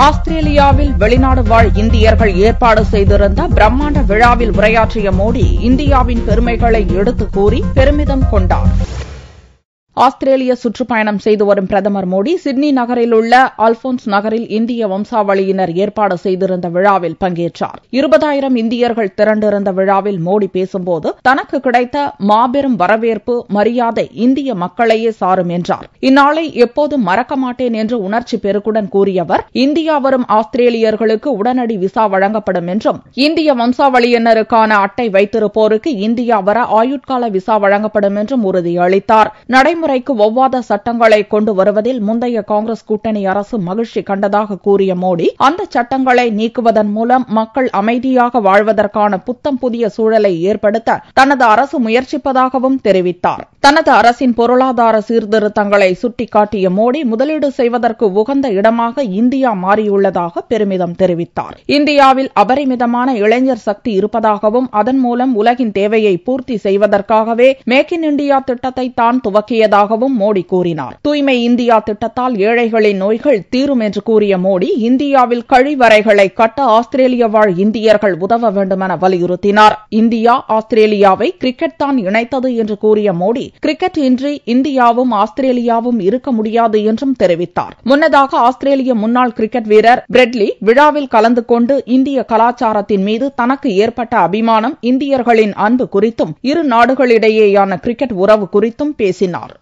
ஆஸ்திரேலியாவில் வெளிநாடு வாழ் இந்தியர்கள் ஏற்பாடு செய்திருந்த பிரம்மாண்ட விழாவில் உரையாற்றிய மோடி இந்தியாவின் பெருமைகளை எடுத்துக் கூறி பெருமிதம் கொண்டார். ஆஸ்திரேலிய சுற்றுப்பயணம் செய்து வரும் பிரதமர் மோடி சிட்னி நகரில் உள்ள அல்போன்ஸ் நகரில் இந்திய வம்சாவளியினர் ஏற்பாடு செய்திருந்த விழாவில் பங்கேற்றார். 20,000 இந்தியர்கள் திரண்டிருந்த விழாவில் மோடி பேசும்போது தனக்கு கிடைத்த மாபெரும் வரவேற்பு, மரியாதை இந்திய மக்களையே சாரும் என்றார். இந்நாளை எப்போதும் மறக்க மாட்டேன் என்று உணர்ச்சி பெருக்குடன் கூறிய அவர், இந்தியா வரும் ஆஸ்திரேலியர்களுக்கு உடனடி விசா வழங்கப்படும் என்றும், இந்திய வம்சாவளியினருக்கான அட்டை வைத்திருப்போருக்கு இந்தியா வர ஆயுட்கால விசா வழங்கப்படும் என்றும் உறுதியளித்தார். நடைமுறைக்கு ஒவ்வாத சட்டங்களை கொண்டு வருவதில் முந்தைய காங்கிரஸ் கூட்டணி அரசு மகிழ்ச்சி கண்டதாக கூறிய மோடி, அந்த சட்டங்களை நீக்குவதன் மூலம் மக்கள் அமைதியாக வாழ்வதற்கான புத்தம் புதிய சூழலை ஏற்படுத்த தனது அரசு முயற்சிப்பதாகவும் தெரிவித்தார். தனது அரசின் பொருளாதார சீர்திருத்தங்களை சுட்டிக்காட்டிய மோடி, முதலீடு செய்வதற்கு உகந்த இடமாக இந்தியா மாறியுள்ளதாக பெருமிதம் தெரிவித்தார். இந்தியாவில் அபரிமிதமான இளைஞர் சக்தி இருப்பதாகவும், அதன் மூலம் உலகின் தேவையை பூர்த்தி செய்வதற்காகவே மேக் இன் இண்டியா திட்டத்தை தான் துவக்கியதாகவும் மோடி கூறினார். தூய்மை இந்தியா திட்டத்தால் ஏழைகளின் நோய்கள் தீரும் என்று கூறிய மோடி, இந்தியாவில் கழிவறைகளை கட்ட ஆஸ்திரேலிய வாழ் இந்தியர்கள் உதவ வேண்டுமென வலியுறுத்தினார். இந்தியா ஆஸ்திரேலியாவை கிரிக்கெட் தான் இணைத்தது என்று கூறிய மோடி, கிரிக்கெட் இன்றி இந்தியாவும் ஆஸ்திரேலியாவும் இருக்க முடியாது என்றும் தெரிவித்தார். முன்னதாக ஆஸ்திரேலிய முன்னாள் கிரிக்கெட் வீரர் பிரெட்லி விழாவில் கலந்து கொண்டு இந்திய கலாச்சாரத்தின் மீது தனக்கு ஏற்பட்ட அபிமானம், இந்தியர்களின் அன்பு குறித்தும், இரு நாடுகளிடையேயான கிரிக்கெட் உறவு குறித்தும் பேசினார்.